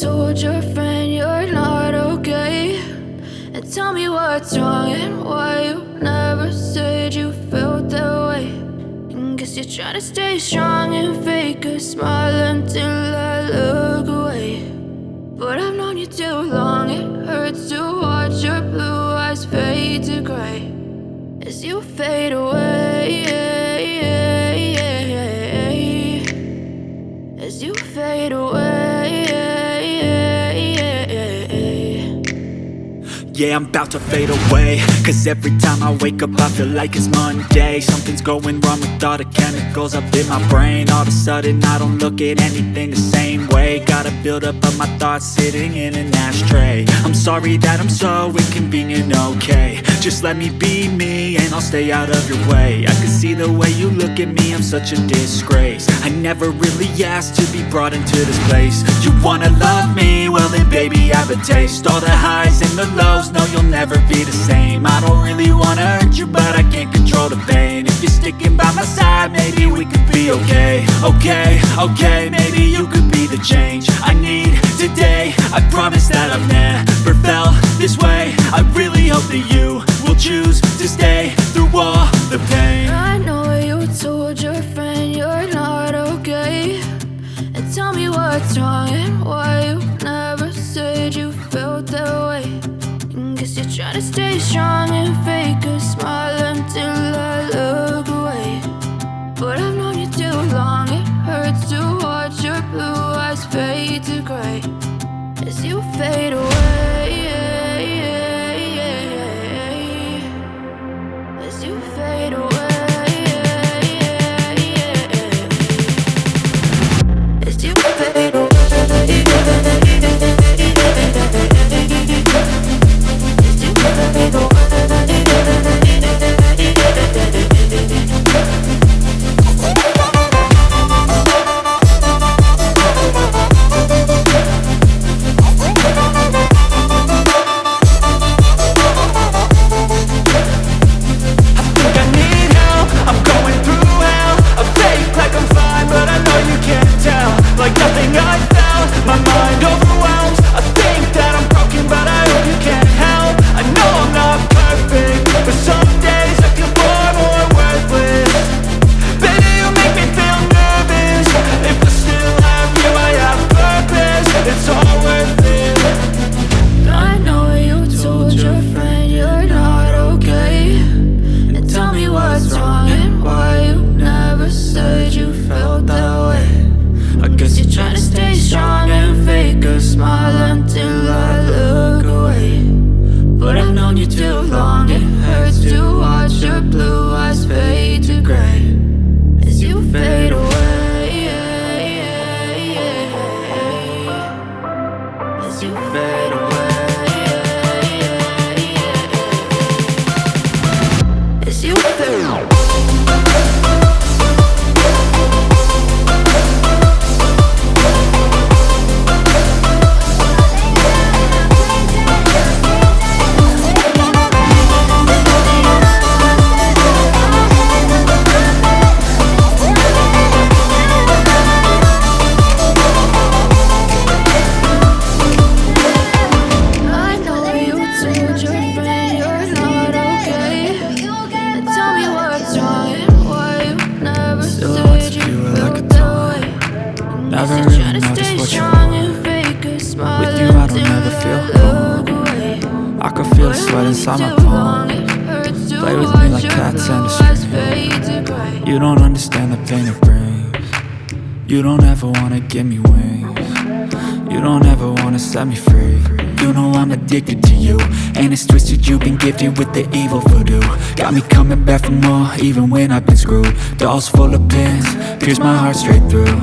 told your friend you're not okay, and tell me what's wrong and why you never said you felt that way. And guess you're trying to stay strong and fake a smile until I look away. But I've known you too long, it hurts to watch your blue eyes fade to gray as you fade away, as you fade away. Yeah, I'm about to fade away, cause every time I wake up I feel like it's Monday. Something's going wrong with all the chemicals up in my brain. All of a sudden I don't look at anything the same way. Gotta build up of my thoughts sitting in an ashtray. I'm sorry that I'm so inconvenient, okay. Just let me be me and I'll stay out of your way. I can see the way you look at me, I'm such a disgrace. I never really asked to be brought into this place. You wanna love me? Well then baby I have a taste. All the highs and the lows, no you'll never be the same. I don't really wanna hurt you but I can't control the pain. If you're sticking by my side maybe we could be okay. Okay, maybe you could be the change I need today. I promise that I've never felt this way. I really hope that you will choose to stay through all the pain. I know you told your friend you're not okay, and tell me what's wrong and why you never said you felt that way. And guess you're trying to stay strong and fake a smile until I look away. But I've known you too long, it hurts to watch your blue eyes fade to gray as you fade away, as you fade away, as you fade away. Never really noticed what you want. With you I don't ever feel home. I can feel the sweat inside my palm. Play with me like cats and a string. You don't understand the pain it brings. You don't ever wanna give me wings. You don't ever wanna set me free. You know I'm addicted to you, and it's twisted, you've been gifted with the evil voodoo. Got me coming back for more, even when I've been screwed. Dolls full of pins, pierce my heart straight through.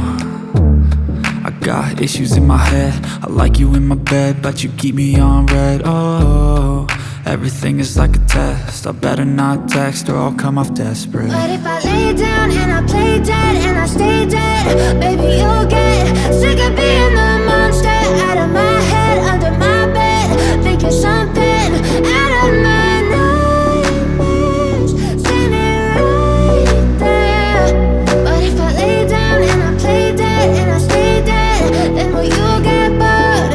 I got issues in my head, I like you in my bed, but you keep me on red. Oh, everything is like a test, I better not text or I'll come off desperate. But if I lay down and I play dead and I stay dead, baby you'll get sick of being the monster out of my head, under my bed, thinking something out of my nightmares, standing right there. But if I lay down and I play dead and I stay dead, then will you get bored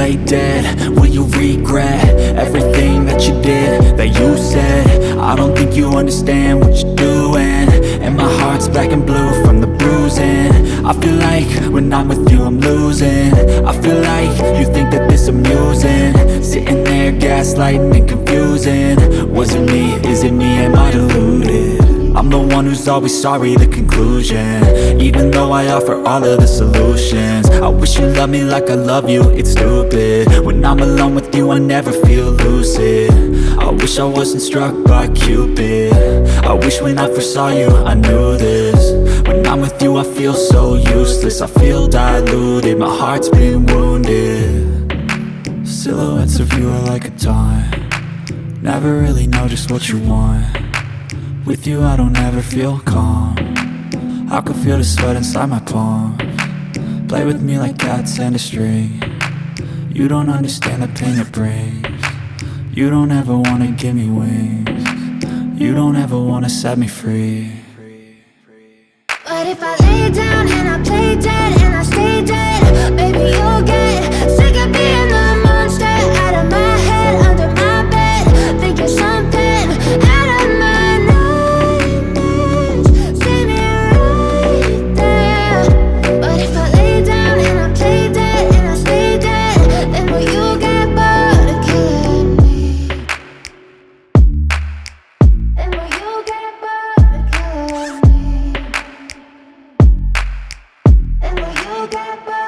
lay dead? Will you regret everything that you did, that you said? I don't think you understand what you're doing, and my heart's black and blue from the bruising. I feel like when I'm with you I'm losing. I feel like you think that this amusing, sitting there gaslighting and confusing. Was it me? Is it me? Am I deluded? I'm the one who's always sorry, the conclusion, even though I offer all of the solutions. I wish you loved me like I love you, it's stupid. When I'm alone with you I never feel lucid. I wish I wasn't struck by Cupid. I wish when I first saw you I knew this. When I'm with you I feel so useless, I feel diluted, my heart's been wounded. Silhouettes of you are like a taunt, never really know just what you want. With you I don't ever feel calm, I can feel the sweat inside my palms. Play with me like cats and a string, you don't understand the pain it brings. You don't ever wanna give me wings, you don't ever wanna set me free. But if I lay down and I play dead and I stay dead, baby you'll get sick of being the monster out of my head, under my bed, think you're something out of my nightmares. See me right there. But if I lay down and I play dead and I stay dead, then will you get bored of killing me? Then will you get bored of killing me? And will you get bored?